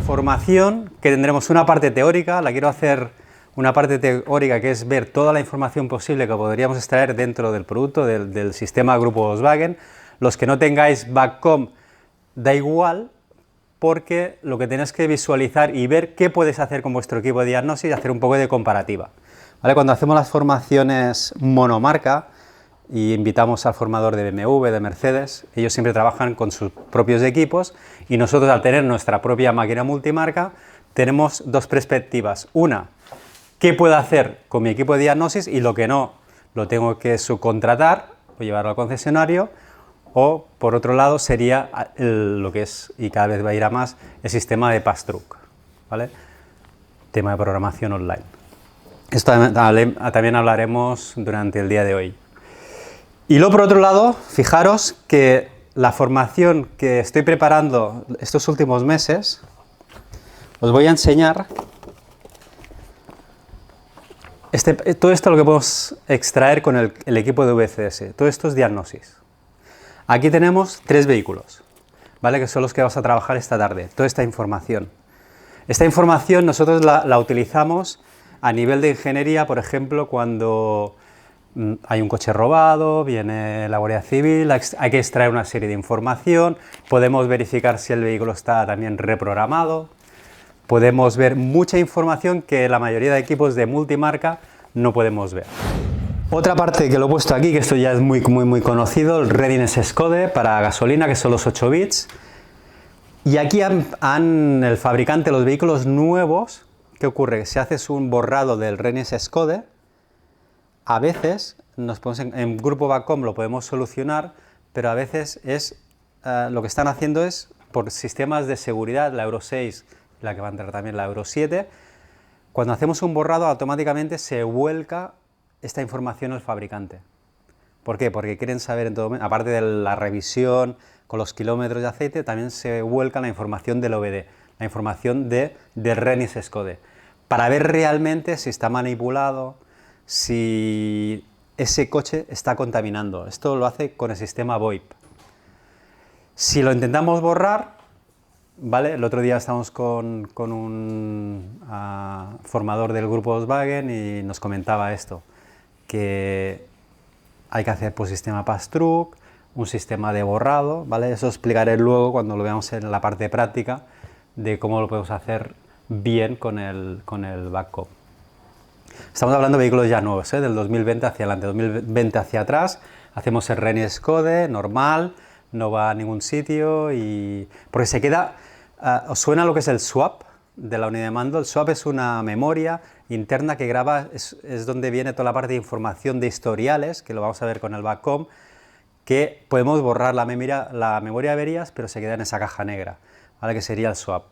formación, que tendremos una parte teórica, la quiero hacer una parte teórica que es ver toda la información posible que podríamos extraer dentro del producto, del sistema Grupo Volkswagen. Los que no tengáis Backcom, da igual, porque lo que tenéis que visualizar y ver qué puedes hacer con vuestro equipo de diagnosis y hacer un poco de comparativa. ¿Vale? Cuando hacemos las formaciones monomarca y invitamos al formador de BMW, de Mercedes, ellos siempre trabajan con sus propios equipos y nosotros, al tener nuestra propia máquina multimarca, tenemos dos perspectivas. Una, ¿qué puedo hacer con mi equipo de diagnosis? Y lo que no, lo tengo que subcontratar o llevarlo al concesionario. O, por otro lado, sería lo que es, y cada vez va a ir a más, el sistema de Pass-Through, ¿vale? Tema de programación online. Esto también hablaremos durante el día de hoy. Y luego, por otro lado, fijaros que la formación que estoy preparando estos últimos meses, os voy a enseñar todo esto lo que podemos extraer con el equipo de VCS, todo esto es diagnosis. Aquí tenemos 3 vehículos, ¿vale? Que son los que vamos a trabajar esta tarde, toda esta información. Esta información nosotros la utilizamos a nivel de ingeniería, por ejemplo, cuando hay un coche robado, viene la Guardia Civil, hay que extraer una serie de información, podemos verificar si el vehículo está también reprogramado, podemos ver mucha información que la mayoría de equipos de multimarca no podemos ver. Otra parte que lo he puesto aquí, que esto ya es muy conocido, el Readiness Code para gasolina, que son los 8 bits. Y aquí el fabricante, los vehículos nuevos, ¿qué ocurre? Si haces un borrado del Readiness Code, a veces, en Grupo Backcom lo podemos solucionar, pero a veces lo que están haciendo es, por sistemas de seguridad, la Euro 6, la que va a entrar también la Euro 7, cuando hacemos un borrado automáticamente se vuelca esta información al fabricante. ¿Por qué? Porque quieren saber en todo momento, aparte de la revisión con los kilómetros de aceite, también se vuelca la información del OBD, la información del Readiness Code, para ver realmente si está manipulado, si ese coche está contaminando. Esto lo hace con el sistema VoIP. Si lo intentamos borrar, ¿vale? El otro día estábamos con un formador del grupo Volkswagen y nos comentaba esto, que hay que hacer por sistema Pass-Through, un sistema de borrado, ¿vale? Eso explicaré luego cuando lo veamos en la parte práctica de cómo lo podemos hacer bien con el Backcom. Estamos hablando de vehículos ya nuevos, del 2020 hacia adelante, 2020 hacia atrás, hacemos el Readiness Code normal, no va a ningún sitio porque se queda. ¿Os suena lo que es el swap de la unidad de mando? El swap es una memoria interna que graba, es donde viene toda la parte de información de historiales, que lo vamos a ver con el Backcom, que podemos borrar la memoria de averías, pero se queda en esa caja negra, ¿vale? Que sería el swap.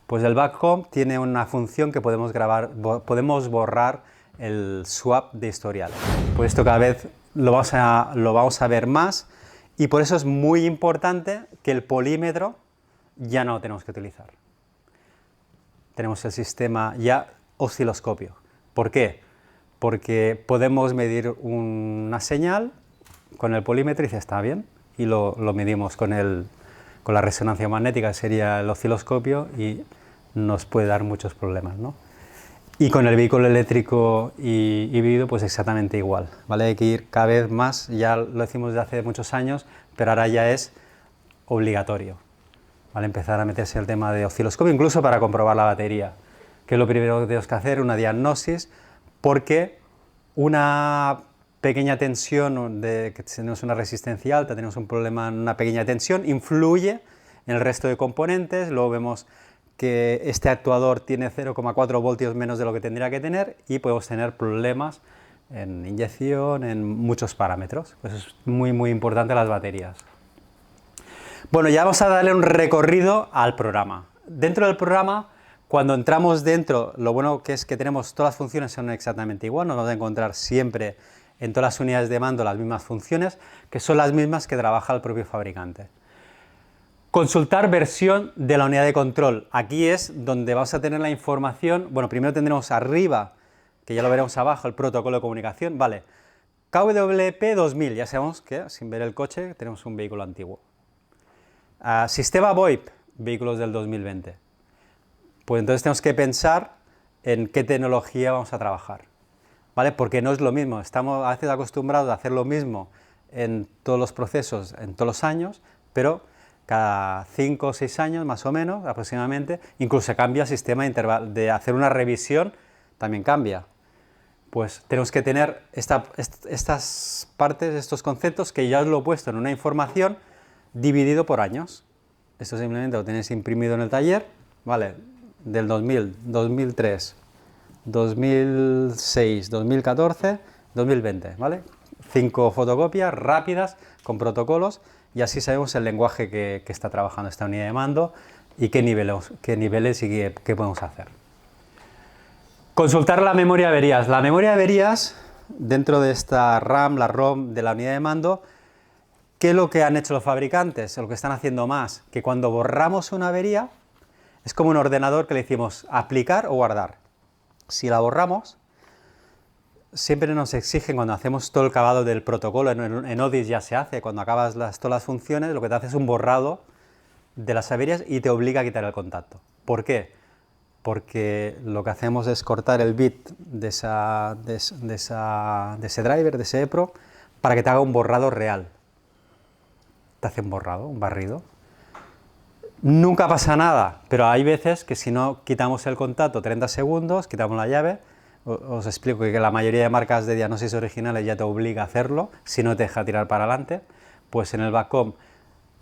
Pues el Backcom tiene una función que podemos borrar el swap de historial. Pues esto cada vez lo vamos a ver más, y por eso es muy importante que el polímetro ya no lo tenemos que utilizar. Tenemos el sistema ya osciloscopio. ¿Por qué? Porque podemos medir una señal con el polímetro y dice, está bien, y lo medimos con la resonancia magnética, que sería el osciloscopio, y nos puede dar muchos problemas, ¿no? Y con el vehículo eléctrico y híbrido, pues exactamente igual, ¿vale? Hay que ir cada vez más, ya lo hicimos desde hace muchos años, pero ahora ya es obligatorio, ¿vale? Empezar a meterse en el tema de osciloscopio, incluso para comprobar la batería, que es lo primero que tenemos que hacer, una diagnosis, porque una pequeña tensión, que tenemos una resistencia alta, tenemos un problema en una pequeña tensión, influye en el resto de componentes. Luego vemos que este actuador tiene 0,4 voltios menos de lo que tendría que tener y podemos tener problemas en inyección, en muchos parámetros. Pues es muy importante las baterías. Bueno, ya vamos a darle un recorrido al programa. Dentro del programa, cuando entramos dentro, lo bueno que es que tenemos todas las funciones son exactamente igual, nos vamos a encontrar siempre en todas las unidades de mando las mismas funciones, que son las mismas que trabaja el propio fabricante. Consultar versión de la unidad de control. Aquí es donde vamos a tener la información. Bueno, primero tendremos arriba, que ya lo veremos abajo, el protocolo de comunicación. Vale, KWP 2000, ya sabemos que sin ver el coche tenemos un vehículo antiguo. Sistema VoIP, vehículos del 2020. Pues entonces tenemos que pensar en qué tecnología vamos a trabajar, ¿vale? Porque no es lo mismo, estamos a veces acostumbrados a hacer lo mismo en todos los procesos, en todos los años, pero cada 5 o 6 años, más o menos, aproximadamente, incluso cambia el sistema de hacer una revisión, también cambia. Pues tenemos que tener estas partes, estos conceptos, que ya os lo he puesto en una información, dividido por años. Esto simplemente lo tenéis imprimido en el taller, ¿vale? Del 2000, 2003, 2006, 2014, 2020, ¿vale? 5 fotocopias rápidas, con protocolos, y así sabemos el lenguaje que está trabajando esta unidad de mando y qué niveles y qué podemos hacer. Consultar la memoria de averías. La memoria de averías, dentro de esta RAM, la ROM de la unidad de mando, ¿qué es lo que han hecho los fabricantes? Lo que están haciendo más, que cuando borramos una avería, es como un ordenador que le decimos aplicar o guardar. Si la borramos, siempre nos exigen, cuando hacemos todo el acabado del protocolo, en ODIS ya se hace, cuando acabas todas las funciones, lo que te hace es un borrado de las averías y te obliga a quitar el contacto. ¿Por qué? Porque lo que hacemos es cortar el bit de ese driver, de ese EPROM, para que te haga un borrado real. Te hace un borrado, un barrido. Nunca pasa nada, pero hay veces que si no quitamos el contacto 30 segundos, quitamos la llave, os explico que la mayoría de marcas de diagnosis originales ya te obliga a hacerlo, si no te deja tirar para adelante, pues en el backcom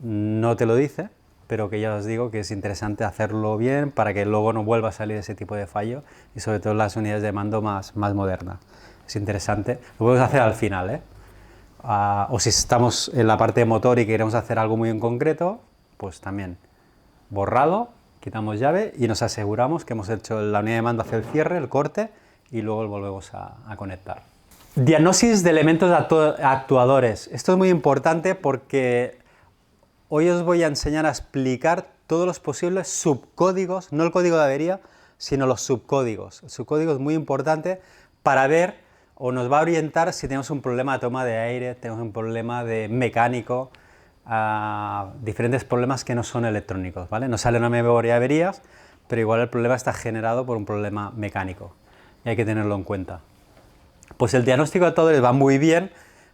no te lo dice, pero que ya os digo que es interesante hacerlo bien para que luego no vuelva a salir ese tipo de fallo, y sobre todo en las unidades de mando más modernas. Es interesante, lo podemos hacer al final, ¿eh? O si estamos en la parte de motor y queremos hacer algo muy en concreto, pues también borrado, quitamos llave y nos aseguramos que hemos hecho la unidad de mando, hace el cierre, el corte, y luego volvemos a conectar. Diagnosis de elementos actuadores. Esto es muy importante porque hoy os voy a enseñar a explicar todos los posibles subcódigos, no el código de avería, sino los subcódigos. El subcódigo es muy importante para ver, o nos va a orientar si tenemos un problema de toma de aire, tenemos un problema de mecánico, diferentes problemas que no son electrónicos, ¿vale? No sale una memoria de averías, pero igual el problema está generado por un problema mecánico y hay que tenerlo en cuenta. Pues el diagnóstico de actuadores va muy bien,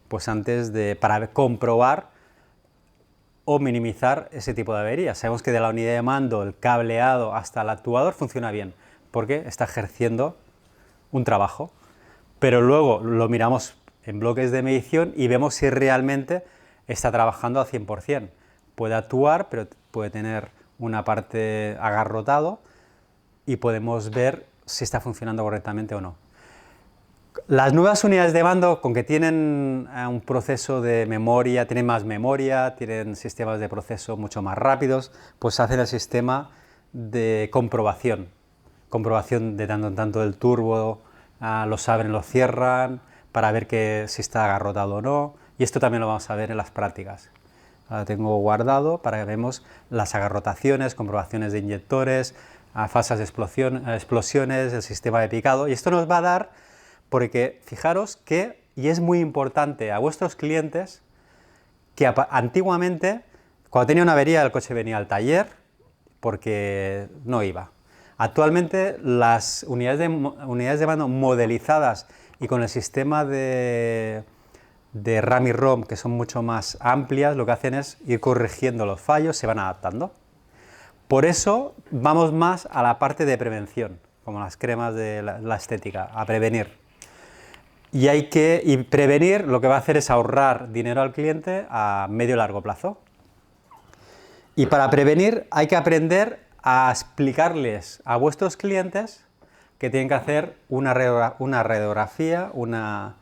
pues para comprobar o minimizar ese tipo de averías. Sabemos que de la unidad de mando, el cableado hasta el actuador funciona bien, porque está ejerciendo un trabajo, pero luego lo miramos en bloques de medición y vemos si realmente está trabajando al 100%. Puede actuar, pero puede tener una parte agarrotado y podemos ver si está funcionando correctamente o no. Las nuevas unidades de mando, con que tienen un proceso de memoria, tienen más memoria, tienen sistemas de proceso mucho más rápidos, pues hacen el sistema de comprobación de tanto en tanto del turbo, los abren, los cierran, para ver si está agarrotado o no, y esto también lo vamos a ver en las prácticas. Ahora tengo guardado para que veamos las agarrotaciones, comprobaciones de inyectores, falsas explosiones, el sistema de picado, y esto nos va a dar, porque fijaros que, y es muy importante a vuestros clientes, que antiguamente, cuando tenía una avería, el coche venía al taller porque no iba. Actualmente las unidades de mando modelizadas y con el sistema de RAM y ROM, que son mucho más amplias, lo que hacen es ir corrigiendo los fallos, se van adaptando. Por eso vamos más a la parte de prevención, como las cremas de la estética, a prevenir. Y prevenir lo que va a hacer es ahorrar dinero al cliente a medio y largo plazo. Y para prevenir hay que aprender a explicarles a vuestros clientes que tienen que hacer una radiografía, una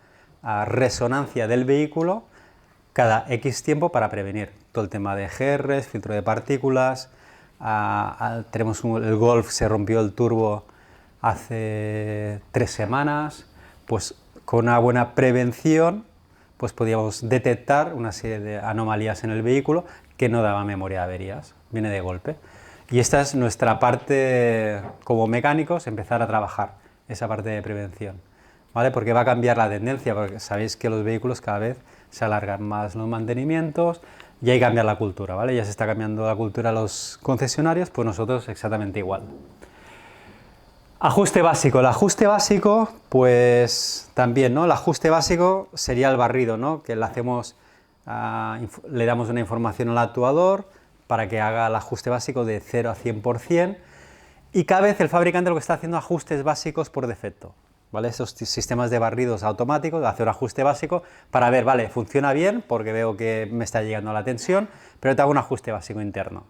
resonancia del vehículo cada X tiempo para prevenir todo el tema de GRs, filtro de partículas. Tenemos el Golf, se rompió el turbo hace 3 semanas, pues con una buena prevención pues podíamos detectar una serie de anomalías en el vehículo que no daba memoria de averías, viene de golpe. Y esta es nuestra parte como mecánicos, empezar a trabajar esa parte de prevención, ¿vale? Porque va a cambiar la tendencia, porque sabéis que los vehículos cada vez se alargan más los mantenimientos y hay que cambiar la cultura, ¿vale? Ya se está cambiando la cultura a los concesionarios, pues nosotros exactamente igual. Ajuste básico. El ajuste básico, pues también, ¿no? El ajuste básico sería el barrido, ¿no? Que le hacemos, le damos una información al actuador para que haga el ajuste básico de 0 a 100%, y cada vez el fabricante lo que está haciendo ajustes básicos por defecto, ¿vale? Esos sistemas de barridos automáticos, de hacer un ajuste básico para ver, vale, funciona bien porque veo que me está llegando la tensión, pero te hago un ajuste básico interno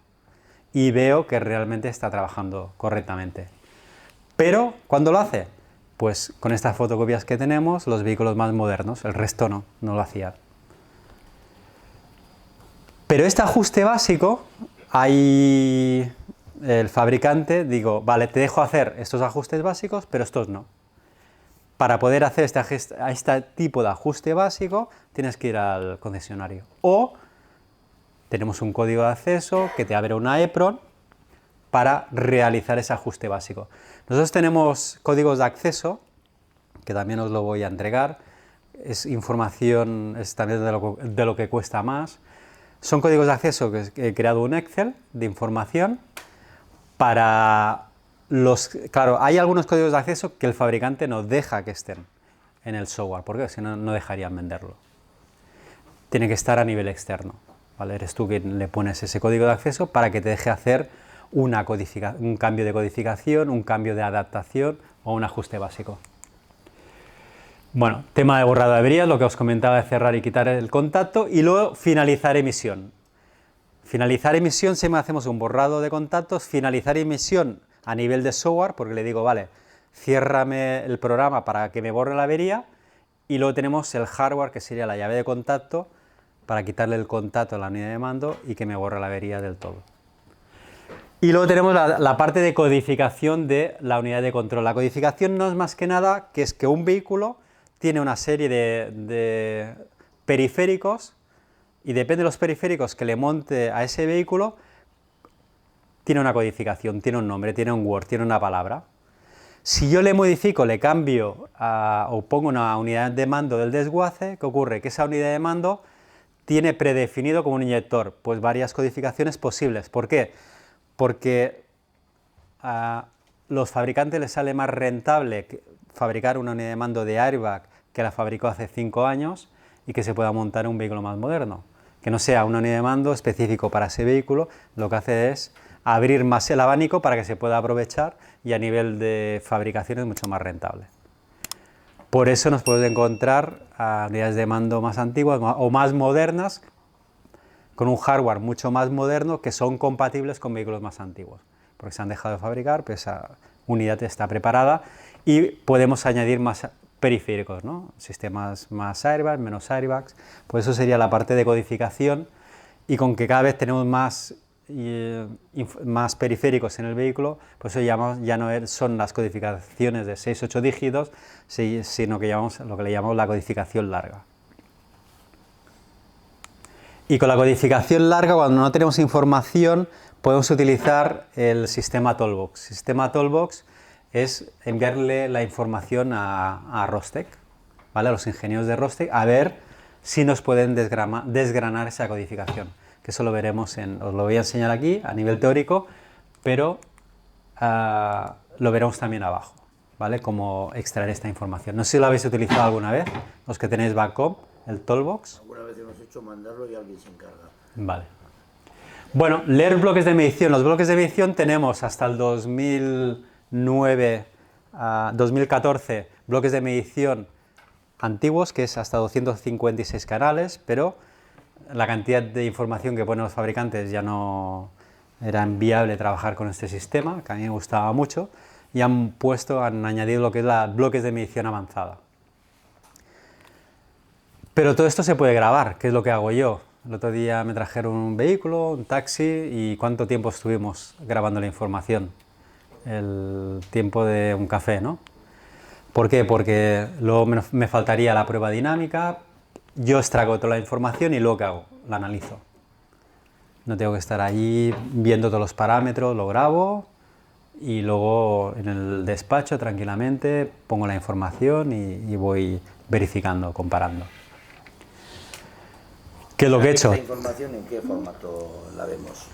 y veo que realmente está trabajando correctamente. Pero, ¿cuándo lo hace? Pues con estas fotocopias que tenemos, los vehículos más modernos, el resto no lo hacía. Pero este ajuste básico, hay el fabricante, digo, vale, te dejo hacer estos ajustes básicos, pero estos no. Para poder hacer este tipo de ajuste básico, tienes que ir al concesionario. O tenemos un código de acceso que te abre una EPROM para realizar ese ajuste básico. Nosotros tenemos códigos de acceso, que también os lo voy a entregar, es información, es también de lo que cuesta más. Son códigos de acceso que he creado un Excel de información para los... Claro, hay algunos códigos de acceso que el fabricante no deja que estén en el software, porque si no, no dejarían venderlo. Tiene que estar a nivel externo, ¿vale? Eres tú quien le pones ese código de acceso para que te deje hacer un cambio de codificación, un cambio de adaptación o un ajuste básico. Bueno, tema de borrado de averías, lo que os comentaba de cerrar y quitar el contacto, y luego finalizar emisión. Finalizar emisión, siempre hacemos un borrado de contactos, finalizar emisión a nivel de software, porque le digo, vale, ciérrame el programa para que me borre la avería, y luego tenemos el hardware, que sería la llave de contacto, para quitarle el contacto a la unidad de mando y que me borre la avería del todo. Y luego tenemos la parte de codificación de la unidad de control. La codificación no es más que nada que es que un vehículo tiene una serie de periféricos, y depende de los periféricos que le monte a ese vehículo, tiene una codificación, tiene un nombre, tiene un Word, tiene una palabra. Si yo le modifico, le cambio o pongo una unidad de mando del desguace, ¿qué ocurre? Que esa unidad de mando tiene predefinido como un inyector, pues varias codificaciones posibles. ¿Por qué? Porque a los fabricantes les sale más rentable fabricar una unidad de mando de airbag que la fabricó hace 5 años y que se pueda montar en un vehículo más moderno. Que no sea una unidad de mando específico para ese vehículo, lo que hace es abrir más el abanico para que se pueda aprovechar, y a nivel de fabricación es mucho más rentable. Por eso nos podemos encontrar a unidades de mando más antiguas o más modernas, con un hardware mucho más moderno, que son compatibles con vehículos más antiguos, porque se han dejado de fabricar, pero esa unidad está preparada y podemos añadir más periféricos, ¿no? Sistemas más airbags, menos airbags. Pues eso sería la parte de codificación, y con que cada vez tenemos más periféricos en el vehículo, pues eso ya no son las codificaciones de 6-8 dígitos, sino que lo que le llamamos la codificación larga. Y con la codificación larga, cuando no tenemos información, podemos utilizar el sistema Toolbox. El sistema Toolbox es enviarle la información a Rostec, ¿vale? A los ingenieros de Rostec, a ver si nos pueden desgranar esa codificación. Que eso lo veremos, os lo voy a enseñar aquí a nivel teórico, pero lo veremos también abajo, ¿vale? Cómo extraer esta información. No sé si lo habéis utilizado alguna vez, los que tenéis backup, el Toolbox. Alguna vez hemos hecho mandarlo y alguien se encarga. Vale. Bueno, leer bloques de medición. Los bloques de medición tenemos hasta el 2009 a 2014 bloques de medición antiguos, que es hasta 256 canales, pero la cantidad de información que ponen los fabricantes ya no era viable trabajar con este sistema, que a mí me gustaba mucho, y han añadido lo que es los bloques de medición avanzada. Pero todo esto se puede grabar, que es lo que hago yo. El otro día me trajeron un vehículo, un taxi, y ¿cuánto tiempo estuvimos grabando la información? El tiempo de un café, ¿no? ¿Por qué? Porque luego me faltaría la prueba dinámica, yo extraigo toda la información y luego ¿qué hago? La analizo. No tengo que estar allí viendo todos los parámetros, lo grabo y luego en el despacho tranquilamente pongo la información y voy verificando, comparando. Que lo que he hecho, ¿Esta información en qué formato la vemos?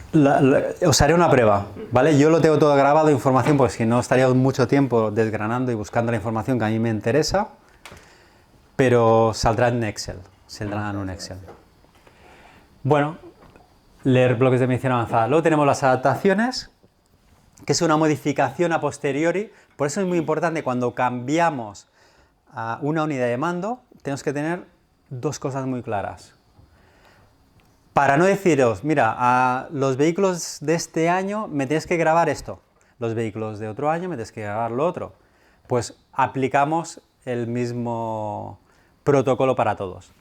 os haré una prueba, ¿vale? Yo lo tengo todo grabado, información, pues si no estaría mucho tiempo desgranando y buscando la información que a mí me interesa, pero saldrá en Excel, saldrá en un Excel. Bueno, leer bloques de medición avanzada. Luego tenemos las adaptaciones, que es una modificación a posteriori. Por eso es muy importante cuando cambiamos a una unidad de mando, tenemos que tener dos cosas muy claras. Para no deciros, mira, a los vehículos de este año me tienes que grabar esto, los vehículos de otro año me tienes que grabar lo otro. Pues aplicamos el mismo protocolo para todos,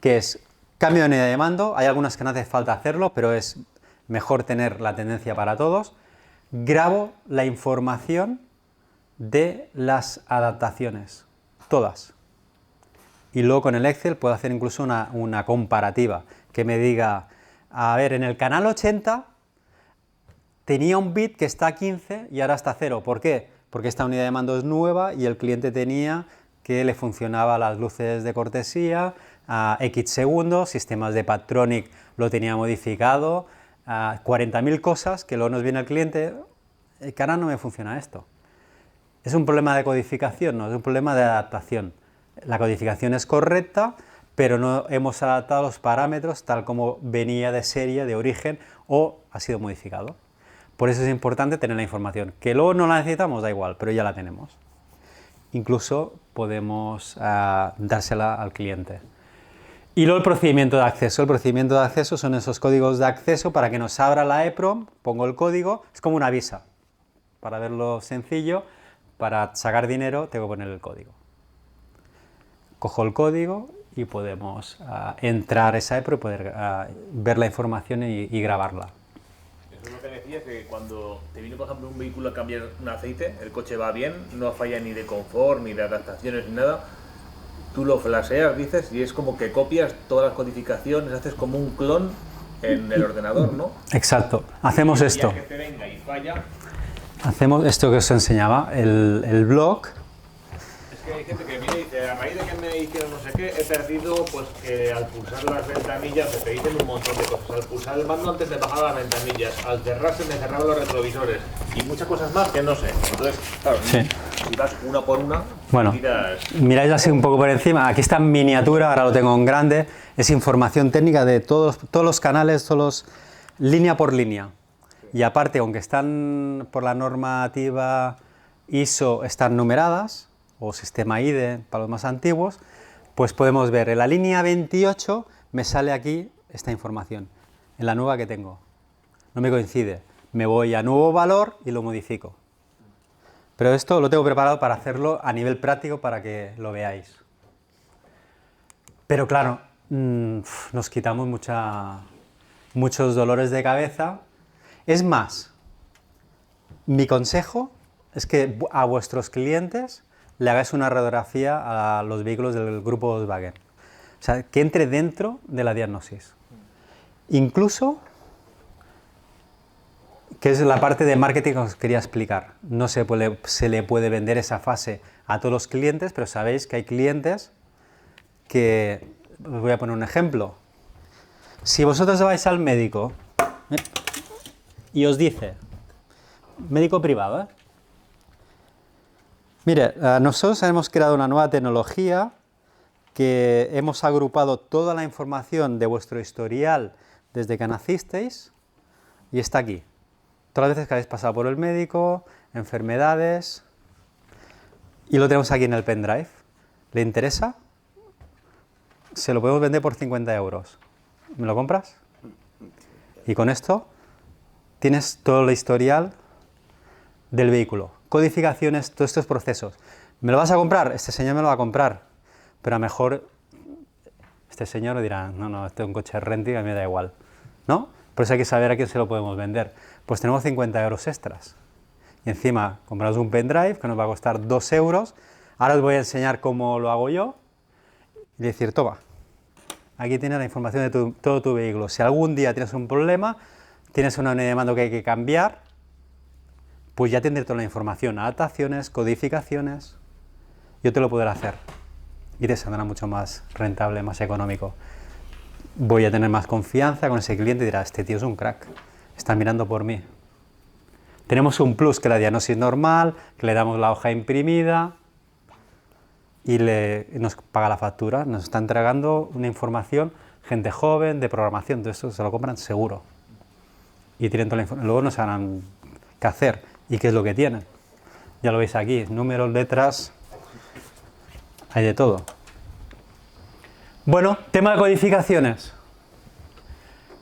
que es cambio de unidad de mando. Hay algunas que no hace falta hacerlo, pero es mejor tener la tendencia para todos. Grabo la información de las adaptaciones, todas. Y luego con el Excel puedo hacer incluso una comparativa, que me diga, a ver, en el canal 80 tenía un bit que está a 15 y ahora está a 0. ¿Por qué? Porque esta unidad de mando es nueva y el cliente tenía que le funcionaba las luces de cortesía a X segundos, sistemas de Padtronic lo tenía modificado, 40.000 cosas que luego nos viene el cliente, que ahora no me funciona esto. Es un problema de codificación, no es un problema de adaptación. La codificación es correcta, pero no hemos adaptado los parámetros tal como venía de serie, de origen, o ha sido modificado. Por eso es importante tener la información. Que luego no la necesitamos, da igual, pero ya la tenemos. Incluso podemos dársela al cliente. Y luego el procedimiento de acceso. El procedimiento de acceso son esos códigos de acceso para que nos abra la EEPROM, pongo el código, es como una visa. Para verlo sencillo, para sacar dinero tengo que poner el código. Cojo el código y podemos entrar a esa EEPROM y poder ver la información y grabarla. Eso es lo que decías, que cuando te viene, por ejemplo, un vehículo a cambiar un aceite, el coche va bien, no falla ni de confort, ni de adaptaciones, ni nada. Tú lo flasheas, dices, y es como que copias todas las codificaciones, haces como un clon en el ordenador, ¿no? Exacto. Hacemos esto. Que te venga y falla. Hacemos esto que os enseñaba, el blog. Es que hay gente que viene y dice, a raíz de que me hicieron no sé qué, he perdido, pues que al pulsar las ventanillas, te dicen un montón de cosas. Al pulsar el mando antes de bajar las ventanillas, al cerrarse me cerraban los retrovisores y muchas cosas más que no sé. Entonces, claro, Sí. si vas una por una, Bueno, tiras... miráis así un poco por encima, aquí está en miniatura, ahora lo tengo en grande, es información técnica de todos los canales, línea por línea. Y aparte, aunque están por la normativa ISO, están numeradas, o sistema IDE para los más antiguos, pues podemos ver en la línea 28 me sale aquí esta información, en la nueva que tengo. No me coincide, me voy a nuevo valor y lo modifico. Pero esto lo tengo preparado para hacerlo a nivel práctico para que lo veáis. Pero claro, nos quitamos muchos dolores de cabeza. Es más, mi consejo es que a vuestros clientes le hagáis una radiografía a los vehículos del grupo Volkswagen. O sea, que entre dentro de la diagnosis. Incluso, que es la parte de marketing que os quería explicar. No se le puede vender esa fase a todos los clientes, pero sabéis que hay clientes que... Os voy a poner un ejemplo. Si vosotros vais al médico y os dice, médico privado, mire, nosotros hemos creado una nueva tecnología que hemos agrupado toda la información de vuestro historial desde que nacisteis y está aquí. Todas las veces que habéis pasado por el médico, enfermedades, y lo tenemos aquí en el pendrive. ¿Le interesa? Se lo podemos vender por 50 euros. ¿Me lo compras? Y con esto tienes todo el historial del vehículo, codificaciones, todos estos procesos. ¿Me lo vas a comprar? Este señor me lo va a comprar, pero a lo mejor este señor dirá, no, este es un coche renting, a mí me da igual, ¿no? Por eso hay que saber a quién se lo podemos vender. Pues tenemos 50 euros extras. Y encima compramos un pendrive que nos va a costar 2 euros. Ahora os voy a enseñar cómo lo hago yo. Y decir, toma, aquí tienes la información de todo tu vehículo. Si algún día tienes un problema, tienes una unidad de mando que hay que cambiar, pues ya tendré toda la información, adaptaciones, codificaciones, yo te lo podré hacer y te saldrá mucho más rentable, más económico. voy a tener más confianza con ese cliente y dirá, este tío es un crack, está mirando por mí. Tenemos un plus, que la diagnosis normal, que le damos la hoja imprimida y nos paga la factura. Nos está entregando una información, gente joven, de programación, todo esto se lo compran seguro. Y tienen toda la información. Luego no sabrán qué hacer y qué es lo que tienen. Ya lo veis aquí, números, letras, hay de todo. Bueno, tema de codificaciones.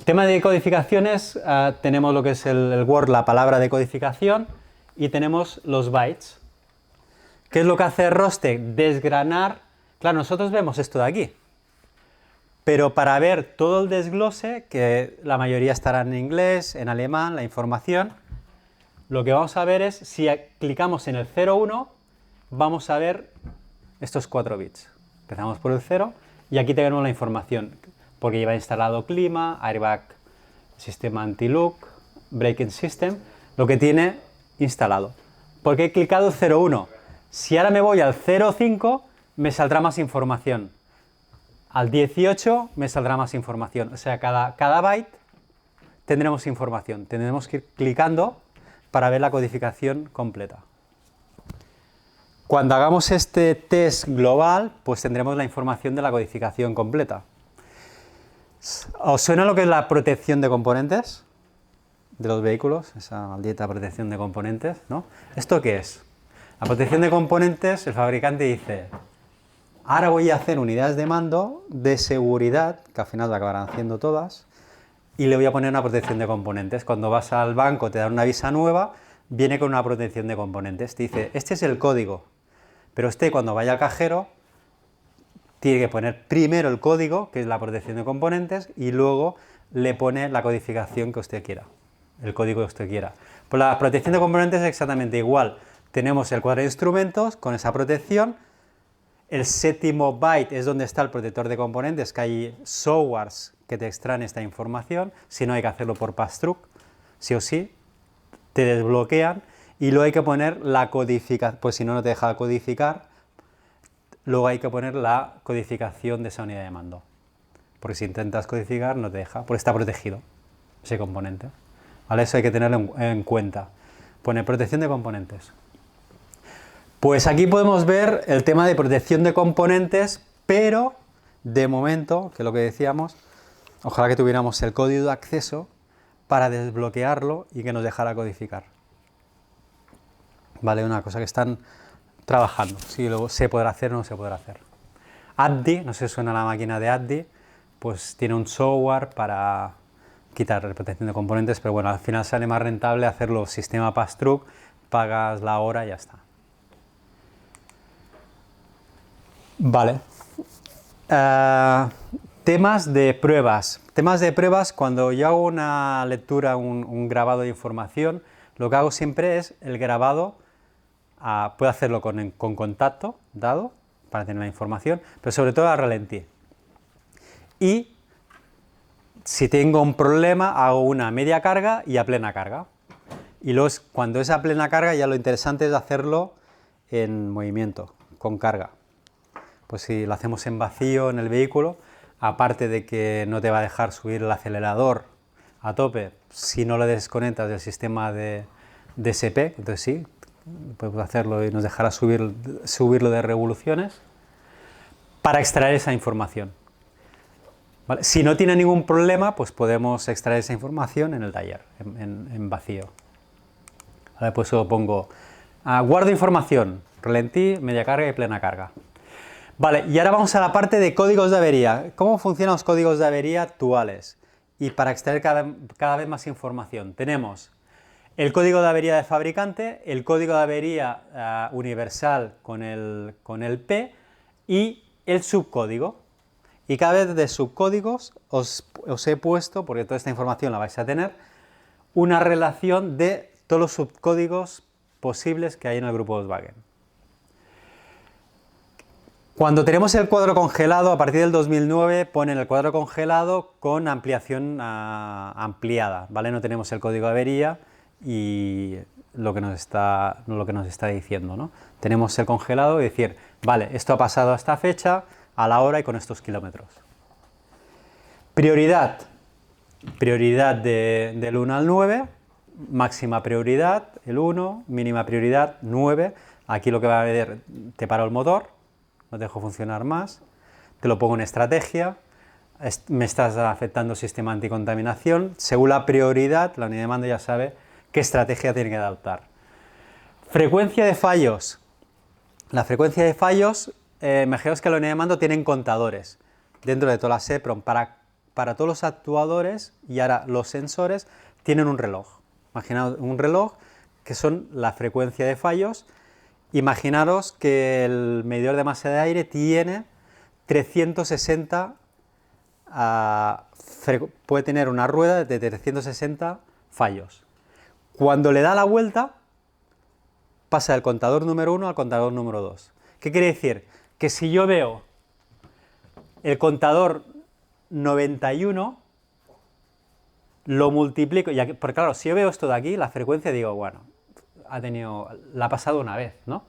Tema de codificaciones, tenemos lo que es el Word, la palabra de codificación, y tenemos los bytes. ¿Qué es lo que hace Rostec? Desgranar. Claro, nosotros vemos esto de aquí, pero para ver todo el desglose, que la mayoría estará en inglés, en alemán, la información, lo que vamos a ver es, si clicamos en el 01, vamos a ver estos 4 bits. Empezamos por el 0 y aquí tenemos la información, porque lleva instalado clima, airbag, sistema anti-look, braking system, lo que tiene instalado. Porque he clicado el 01. Si ahora me voy al 05, me saldrá más información. Al 18 me saldrá más información. O sea, cada byte tendremos información. Tendremos que ir clicando para ver la codificación completa. Cuando hagamos este test global, pues tendremos la información de la codificación completa. ¿Os suena lo que es la protección de componentes de los vehículos? Esa maldita protección de componentes, ¿no? ¿Esto qué es? La protección de componentes, el fabricante dice, ahora voy a hacer unidades de mando de seguridad, que al final lo acabarán haciendo todas, y le voy a poner una protección de componentes. Cuando vas al banco, te dan una visa nueva, viene con una protección de componentes. Te dice, este es el código, pero usted cuando vaya al cajero tiene que poner primero el código, que es la protección de componentes, y luego le pone la codificación que usted quiera, el código que usted quiera. Pues la protección de componentes es exactamente igual. Tenemos el cuadro de instrumentos con esa protección. El séptimo byte es donde está el protector de componentes, que hay softwares que te extraen esta información. Si no, hay que hacerlo por pass-through, sí o sí, te desbloquean. Y luego hay que poner la codificación, pues si no, no te deja codificar. Luego hay que poner la codificación de esa unidad de mando, porque si intentas codificar no te deja, porque está protegido ese componente. ¿Vale? Eso hay que tenerlo en cuenta. Pone protección de componentes. Pues aquí podemos ver el tema de protección de componentes, pero de momento, que es lo que decíamos, ojalá que tuviéramos el código de acceso para desbloquearlo y que nos dejara codificar. ¿Vale? Una cosa que están trabajando, si luego se podrá hacer o no se podrá hacer. ADDI, no sé si suena la máquina de ADDI, pues tiene un software para quitar la protección de componentes, pero bueno, al final sale más rentable hacerlo sistema pass-through, pagas la hora y ya está. Vale. Temas de pruebas. Temas de pruebas, cuando yo hago una lectura, un grabado de información, lo que hago siempre es el grabado. Puedo hacerlo con contacto dado para tener la información, pero sobre todo a ralentí. Y si tengo un problema, hago una media carga y a plena carga. Y luego, cuando es a plena carga, ya lo interesante es hacerlo en movimiento, con carga. Pues si lo hacemos en vacío en el vehículo, aparte de que no te va a dejar subir el acelerador a tope, si no lo desconectas del sistema de DSP, entonces sí, podemos hacerlo y nos dejará subirlo de revoluciones para extraer esa información. ¿Vale? Si no tiene ningún problema, pues podemos extraer esa información en el taller, en vacío. Vale, pues yo pongo guardo información, ralentí, media carga y plena carga. Vale, y ahora vamos a la parte de códigos de avería. ¿Cómo funcionan los códigos de avería actuales? Y para extraer cada vez más información. Tenemos el código de avería de fabricante, el código de avería universal con el P y el subcódigo. Y cada vez de subcódigos os he puesto, porque toda esta información la vais a tener, una relación de todos los subcódigos posibles que hay en el grupo Volkswagen. Cuando tenemos el cuadro congelado, a partir del 2009 ponen el cuadro congelado con ampliación ampliada, ¿vale? No tenemos el código de avería y lo que nos está diciendo, ¿no? Tenemos el congelado y decir, vale, esto ha pasado a esta fecha, a la hora y con estos kilómetros. Prioridad. Prioridad del 1 al 9, máxima prioridad, el 1, mínima prioridad, 9. Aquí lo que va a ver, te paro el motor, no dejo funcionar más, te lo pongo en estrategia, me estás afectando el sistema anticontaminación. Según la prioridad, la unidad de mando ya sabe qué estrategia tiene que adoptar. Frecuencia de fallos. La frecuencia de fallos, imaginaos que la unidad de mando tienen contadores dentro de todas las EPROM para todos los actuadores, y ahora los sensores tienen un reloj. Imaginaos un reloj que son la frecuencia de fallos. Imaginaros que el medidor de masa de aire tiene 360, puede tener una rueda de 360 fallos. Cuando le da la vuelta, pasa del contador número 1 al contador número 2. ¿Qué quiere decir? Que si yo veo el contador 91, lo multiplico, porque claro, si yo veo esto de aquí, la frecuencia, digo, bueno, la ha pasado una vez, ¿no?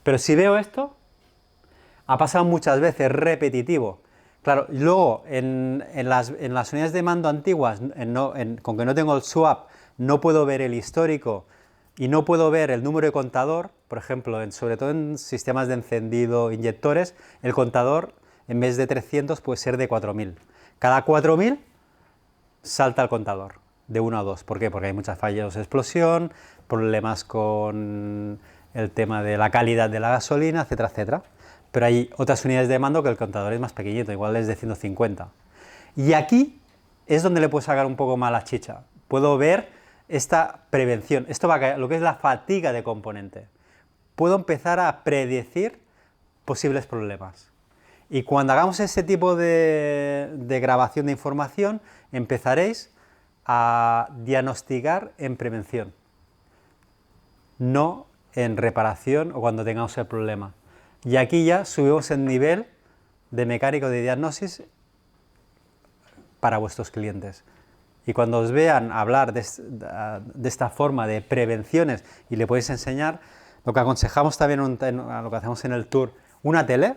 Pero si veo esto, ha pasado muchas veces, repetitivo. Claro, luego en las unidades de mando antiguas, con que no tengo el swap, no puedo ver el histórico y no puedo ver el número de contador. Por ejemplo, sobre todo en sistemas de encendido, inyectores, el contador en vez de 300 puede ser de 4000. Cada 4000 salta el contador de 1 a 2. ¿Por qué? Porque hay muchas fallas de explosión, problemas con el tema de la calidad de la gasolina, etcétera, etcétera. Pero hay otras unidades de mando que el contador es más pequeñito, igual es de 150. Y aquí es donde le puedo sacar un poco más la chicha. Puedo ver esta prevención, esto va a caer, lo que es la fatiga de componente. Puedo empezar a predecir posibles problemas. Y cuando hagamos ese tipo de grabación de información, empezaréis a diagnosticar en prevención, no en reparación o cuando tengamos el problema. Y aquí ya subimos el nivel de mecánico de diagnosis para vuestros clientes. Y cuando os vean hablar de esta forma de prevenciones y le podéis enseñar, lo que aconsejamos también, lo que hacemos en el tour, una tele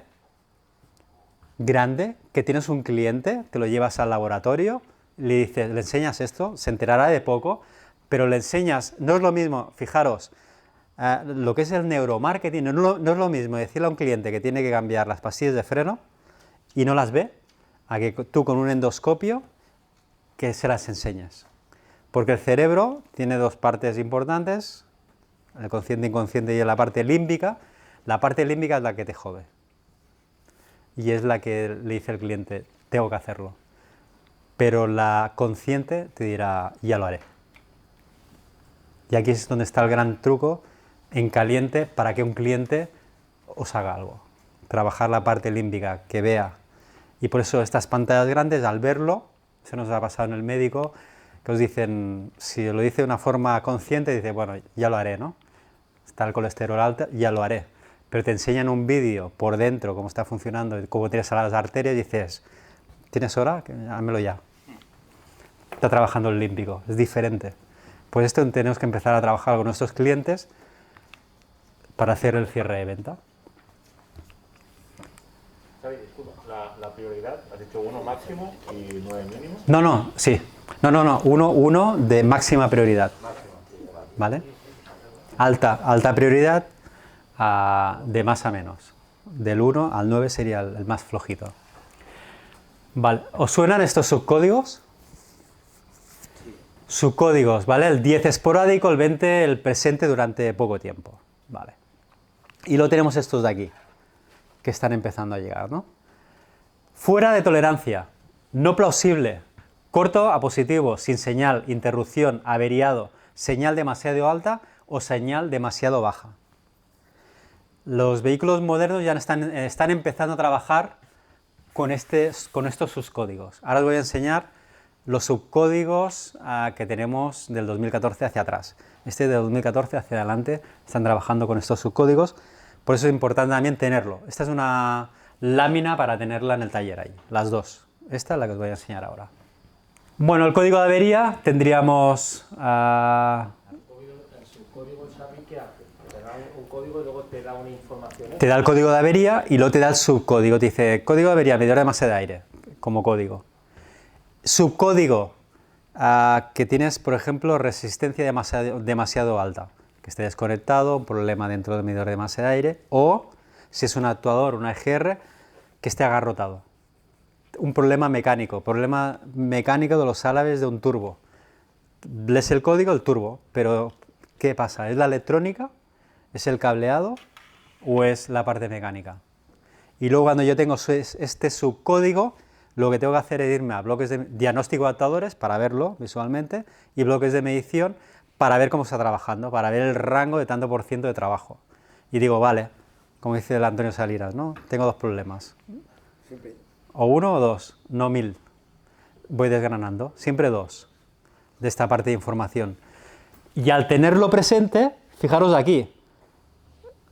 grande, que tienes un cliente, te lo llevas al laboratorio, le enseñas esto, se enterará de poco, pero le enseñas, no es lo mismo, fijaros, lo que es el neuromarketing, no es lo mismo decirle a un cliente que tiene que cambiar las pastillas de freno y no las ve, a que tú con un endoscopio que se las enseñas. Porque el cerebro tiene dos partes importantes, el consciente, inconsciente y la parte límbica. La parte límbica es la que te jode. Y es la que le dice el cliente, tengo que hacerlo. Pero la consciente te dirá, ya lo haré. Y aquí es donde está el gran truco en caliente para que un cliente os haga algo. Trabajar la parte límbica, que vea. Y por eso estas pantallas grandes, al verlo, se nos ha pasado en el médico, que os dicen, si lo dice de una forma consciente, dice, bueno, ya lo haré, ¿no? Está el colesterol alto, ya lo haré. Pero te enseñan un vídeo por dentro, cómo está funcionando, cómo tienes a las arterias, y dices, ¿tienes hora? Hámelo ya. Está trabajando el límbico, es diferente. Pues esto tenemos que empezar a trabajar con nuestros clientes para hacer el cierre de venta. Xavi, disculpa, la prioridad, has dicho 1 máximo y 9 mínimo. No, sí. No, uno de máxima prioridad. ¿Vale? Alta prioridad de más a menos. Del 1 al 9 sería el más flojito. Vale, ¿os suenan estos subcódigos? Subcódigos, ¿vale? El 10 esporádico, el 20 el presente durante poco tiempo. Vale. Y luego tenemos estos de aquí, que están empezando a llegar, ¿no? Fuera de tolerancia, no plausible, corto a positivo, sin señal, interrupción, averiado, señal demasiado alta o señal demasiado baja. Los vehículos modernos ya están empezando a trabajar con estos subcódigos. Ahora os voy a enseñar los subcódigos que tenemos del 2014 hacia atrás. Este de 2014 hacia adelante están trabajando con estos subcódigos, por eso es importante también tenerlo. Esta es una lámina para tenerla en el taller ahí, las dos. Esta es la que os voy a enseñar ahora. Bueno, el código de avería tendríamos... El subcódigo, Xavi, ¿qué hace? Te da un código y luego te da una información. Te da el código de avería y luego te da el subcódigo. Te dice código de avería, medidor de masa de aire, como código. Subcódigo, que tienes, por ejemplo, resistencia demasiado alta, que esté desconectado, un problema dentro del medidor de masa de aire, o si es un actuador, una EGR, que esté agarrotado. Un problema mecánico de los álabes de un turbo. Lees el código, el turbo, pero ¿qué pasa? ¿Es la electrónica? ¿Es el cableado? ¿O es la parte mecánica? Y luego cuando yo tengo este subcódigo, lo que tengo que hacer es irme a bloques de diagnóstico de adaptadores para verlo visualmente y bloques de medición para ver cómo está trabajando, para ver el rango de tanto por ciento de trabajo. Y digo, vale, como dice el Antonio Salinas, ¿no? Tengo dos problemas. Siempre. O uno o dos, no 1000. Voy desgranando, siempre dos, de esta parte de información. Y al tenerlo presente, fijaros aquí,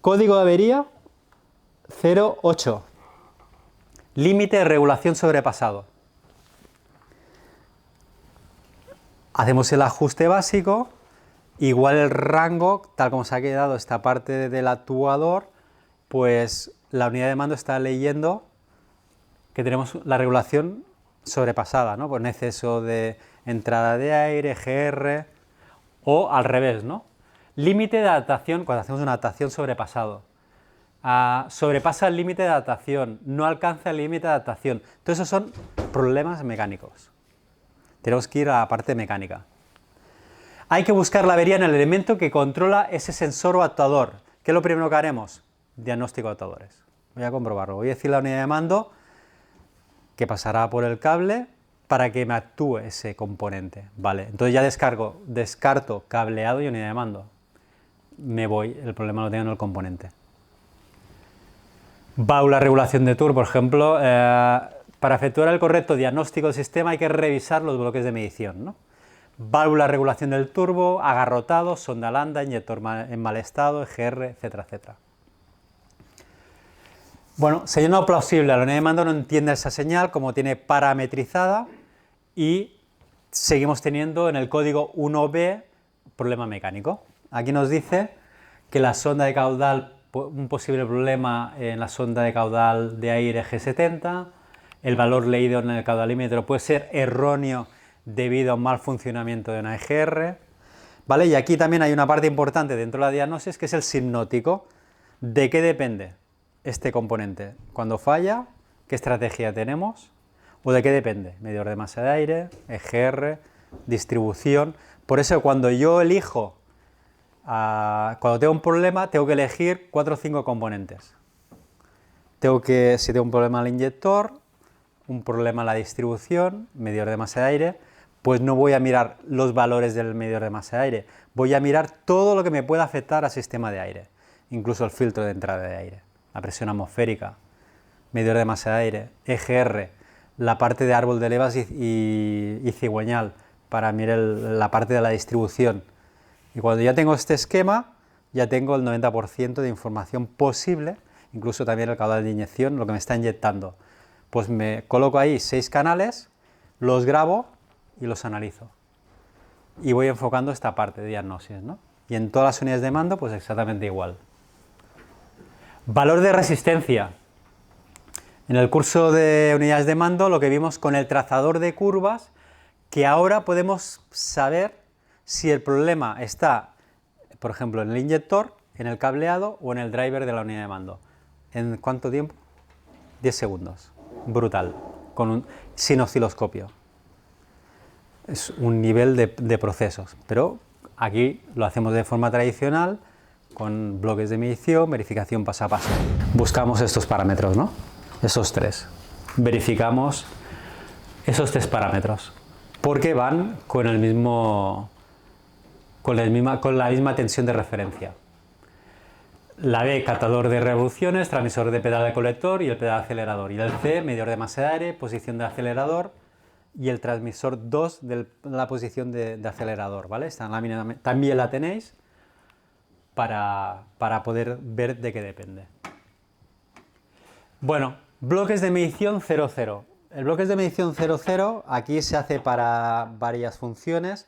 código de avería 08. Límite de regulación sobrepasado. Hacemos el ajuste básico, igual el rango, tal como se ha quedado esta parte del actuador, pues la unidad de mando está leyendo que tenemos la regulación sobrepasada, ¿no? Por un exceso de entrada de aire, GR, o al revés, ¿no? Límite de adaptación, cuando hacemos una adaptación sobrepasado. Sobrepasa el límite de adaptación, no alcanza el límite de adaptación. Todos esos son problemas mecánicos. Tenemos que ir a la parte mecánica. Hay que buscar la avería en el elemento que controla ese sensor o actuador. ¿Qué es lo primero que haremos? Diagnóstico de actuadores. Voy a comprobarlo. Voy a decir la unidad de mando que pasará por el cable para que me actúe ese componente. Vale, entonces ya descarto cableado y unidad de mando. Me voy, el problema lo tengo en el componente. Válvula regulación de Tour, por ejemplo, para efectuar el correcto diagnóstico del sistema hay que revisar los bloques de medición, ¿no? Válvula regulación del turbo, agarrotado, sonda lambda, inyector en mal estado, EGR, etcétera, etcétera. Bueno, señal no plausible, la unidad de mando no entiende esa señal como tiene parametrizada y seguimos teniendo en el código 1B problema mecánico. Aquí nos dice que la sonda de caudal, un posible problema en la sonda de caudal de aire G70, el valor leído en el caudalímetro puede ser erróneo debido a un mal funcionamiento de una EGR, ¿vale? Y aquí también hay una parte importante dentro de la diagnosis que es el sinótico. ¿De qué depende este componente? Cuando falla, ¿qué estrategia tenemos? ¿O de qué depende? Medidor de masa de aire, EGR, distribución. Por eso cuando yo elijo, cuando tengo un problema, tengo que elegir 4 o 5 componentes. Si tengo un problema en el inyector, un problema en la distribución, medidor de masa de aire, pues no voy a mirar los valores del medidor de masa de aire, voy a mirar todo lo que me pueda afectar al sistema de aire, incluso el filtro de entrada de aire, la presión atmosférica, medidor de masa de aire, EGR, la parte de árbol de levas y cigüeñal, para mirar la parte de la distribución. Y cuando ya tengo este esquema, ya tengo el 90% de información posible, incluso también el caudal de inyección, lo que me está inyectando. Pues me coloco ahí 6 canales, los grabo y los analizo. Y voy enfocando esta parte de diagnosis, ¿no? Y en todas las unidades de mando, pues exactamente igual. Valor de resistencia. En el curso de unidades de mando, lo que vimos con el trazador de curvas, que ahora podemos saber si el problema está, por ejemplo, en el inyector, en el cableado o en el driver de la unidad de mando. ¿En cuánto tiempo? 10 segundos. Brutal. Sin osciloscopio. Es un nivel de procesos, pero aquí lo hacemos de forma tradicional, con bloques de medición, verificación paso a paso. Buscamos estos parámetros, ¿no? Esos 3. Verificamos esos 3 parámetros, porque van con la misma tensión de referencia. La B, captador de revoluciones, transmisor de pedal de colector y el pedal de acelerador. Y el C, medidor de masa de aire, posición de acelerador y el transmisor 2 de la posición de acelerador, ¿vale? Esta lámina también la tenéis para poder ver de qué depende. Bueno, bloques de medición 00. El bloques de medición 00 aquí se hace para varias funciones.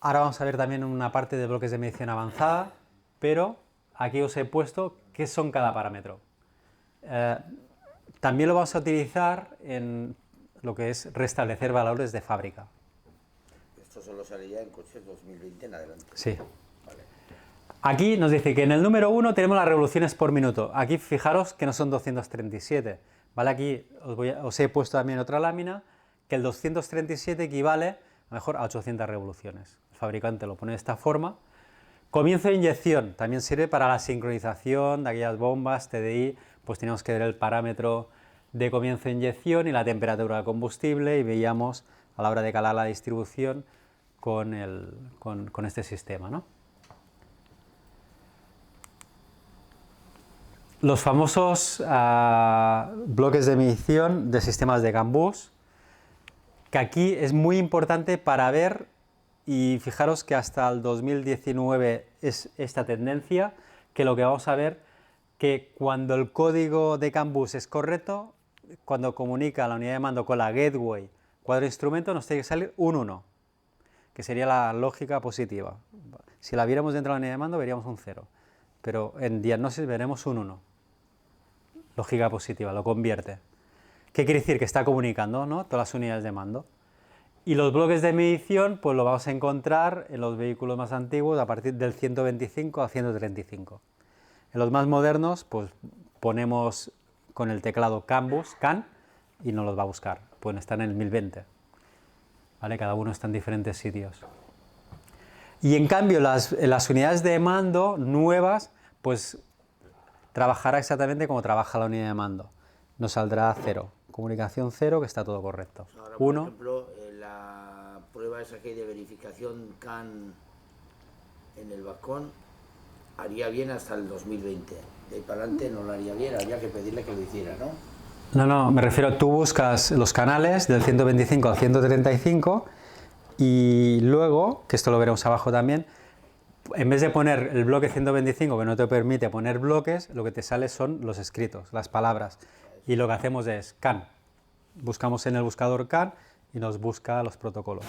Ahora vamos a ver también una parte de bloques de medición avanzada, pero aquí os he puesto qué son cada parámetro. También lo vamos a utilizar lo que es restablecer valores de fábrica. Esto solo saldría en coches 2020 en adelante. Sí. Vale. Aquí nos dice que en el número 1 tenemos las revoluciones por minuto. Aquí fijaros que no son 237, ¿vale? Aquí os he puesto también otra lámina, que el 237 equivale a lo mejor a 800 revoluciones. El fabricante lo pone de esta forma. Comienzo de inyección, también sirve para la sincronización de aquellas bombas TDI, pues teníamos que ver el parámetro de comienzo de inyección y la temperatura de combustible y veíamos a la hora de calar la distribución con este sistema, ¿no? Los famosos bloques de medición de sistemas de CAN bus, que aquí es muy importante para ver, y fijaros que hasta el 2019 es esta tendencia, que lo que vamos a ver, que cuando el código de CAN bus es correcto, cuando comunica la unidad de mando con la gateway cuadro de instrumento, nos tiene que salir un 1, que sería la lógica positiva. Si la viéramos dentro de la unidad de mando, veríamos un 0, pero en diagnosis veremos un 1. Lógica positiva, lo convierte. ¿Qué quiere decir? Que está comunicando, ¿no?, todas las unidades de mando. Y los bloques de medición, pues lo vamos a encontrar en los vehículos más antiguos a partir del 125 a 135. En los más modernos, pues ponemos con el teclado CAN bus, CAN, y nos los va a buscar. Pueden estar en el 1020. ¿Vale? Cada uno está en diferentes sitios. Y en cambio, las unidades de mando nuevas, pues trabajará exactamente como trabaja la unidad de mando. Nos saldrá 0. Comunicación 0, que está todo correcto. Ahora, 1. por ejemplo, la prueba esa que hay de verificación CAN en el balcón haría bien hasta el 2020. De ahí para adelante no lo haría bien, habría que pedirle que lo hiciera, ¿no? No, me refiero, tú buscas los canales del 125 al 135 y luego, que esto lo veremos abajo también, en vez de poner el bloque 125 que no te permite poner bloques, lo que te sale son los escritos, las palabras. Y lo que hacemos es CAN. Buscamos en el buscador CAN y nos busca los protocolos.